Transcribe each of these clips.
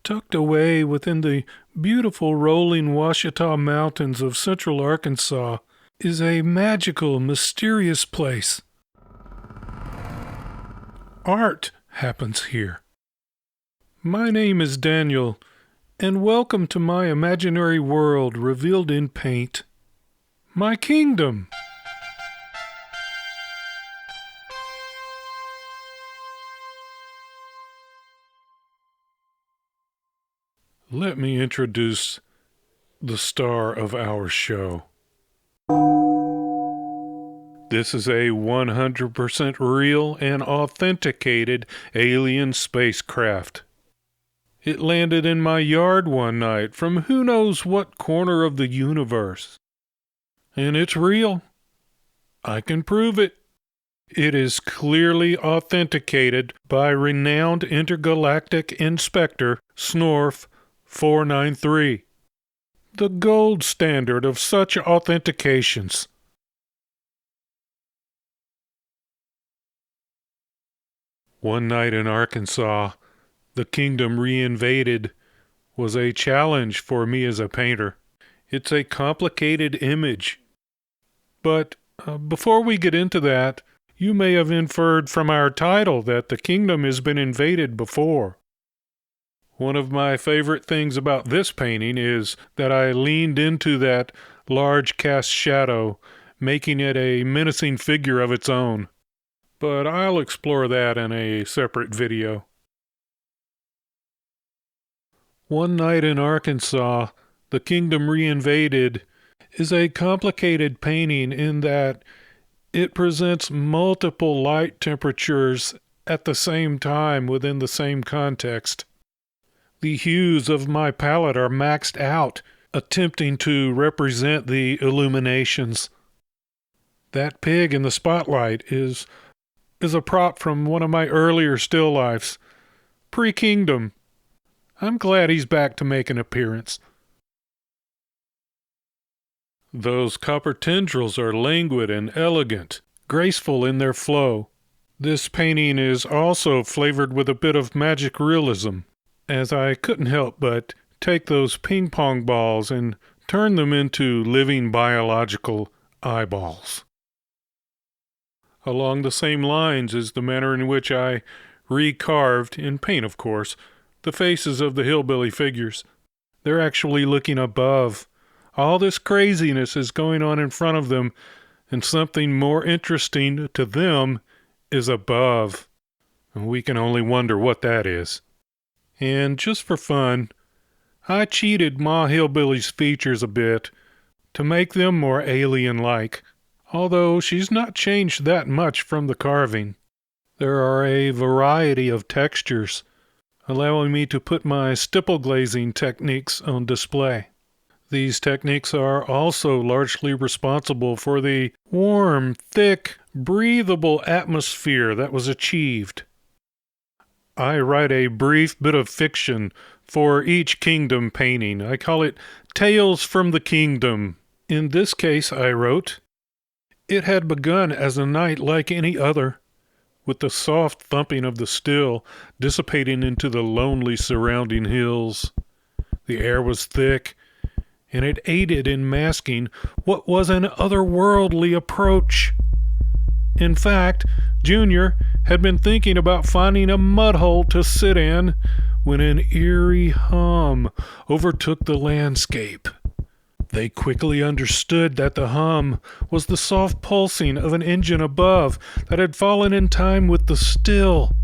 tucked away within the beautiful rolling Ouachita Mountains of central Arkansas, is a magical, mysterious place. Art happens here. My name is Daniel, and welcome to my imaginary world revealed in paint. My kingdom. Let me introduce the star of our show. This is a 100% real and authenticated alien spacecraft. It landed in my yard one night from who knows what corner of the universe. And it's real. I can prove it. It is clearly authenticated by renowned intergalactic inspector Snorf 493, the gold standard of such authentications. One night in Arkansas, the Kingdom Reinvaded was a challenge for me as a painter. It's a complicated image. But before we get into that, you may have inferred from our title that the kingdom has been invaded before. One of my favorite things about this painting is that I leaned into that large cast shadow, making it a menacing figure of its own. But I'll explore that in a separate video. One Night in Arkansas, The Kingdom Reinvaded is a complicated painting in that it presents multiple light temperatures at the same time within the same context. The hues of my palette are maxed out, attempting to represent the illuminations. That pig in the spotlight is a prop from one of my earlier still lifes, pre-Kingdom. I'm glad he's back to make an appearance. Those copper tendrils are languid and elegant, graceful in their flow. This painting is also flavored with a bit of magic realism, as I couldn't help but take those ping-pong balls and turn them into living biological eyeballs. Along the same lines is the manner in which I recarved, in paint of course, the faces of the hillbilly figures. They're actually looking above. All this craziness is going on in front of them, and something more interesting to them is above. And we can only wonder what that is. And just for fun, I cheated Ma Hillbilly's features a bit to make them more alien-like, although she's not changed that much from the carving. There are a variety of textures, allowing me to put my stipple glazing techniques on display. These techniques are also largely responsible for the warm, thick, breathable atmosphere that was achieved. I write a brief bit of fiction for each kingdom painting. I call it Tales from the Kingdom. In this case, I wrote, "It had begun as a night like any other, with the soft thumping of the still dissipating into the lonely surrounding hills. The air was thick, and it aided in masking what was an otherworldly approach. In fact, Junior had been thinking about finding a mud hole to sit in when an eerie hum overtook the landscape. They quickly understood that the hum was the soft pulsing of an engine above that had fallen in time with the still.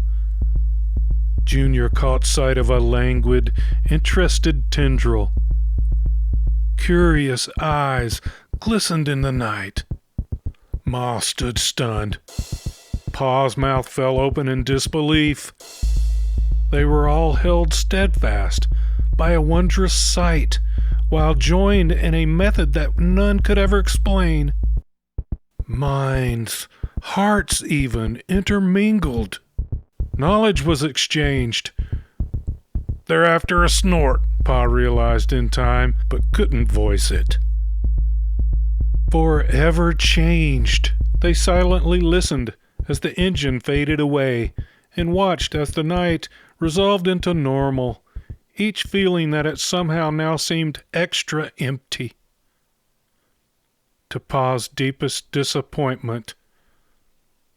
Junior caught sight of a languid, interested tendril. Curious eyes glistened in the night. Ma stood stunned. Pa's mouth fell open in disbelief. They were all held steadfast by a wondrous sight, while joined in a method that none could ever explain. Minds, hearts even, intermingled. Knowledge was exchanged. They're after a snort, Pa realized in time, but couldn't voice it. Forever changed. They silently listened as the engine faded away and watched as the night resolved into normal, each feeling that it somehow now seemed extra empty. To Pa's deepest disappointment,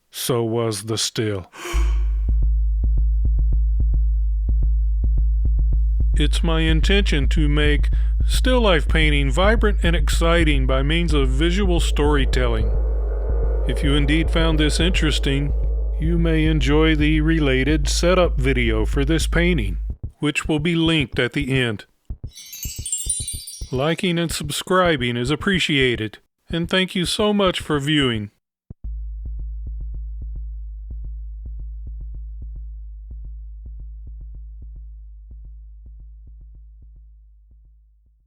so was the still. It's my intention to make still life painting vibrant and exciting by means of visual storytelling. If you indeed found this interesting, you may enjoy the related setup video for this painting, which will be linked at the end. Liking and subscribing is appreciated, and thank you so much for viewing.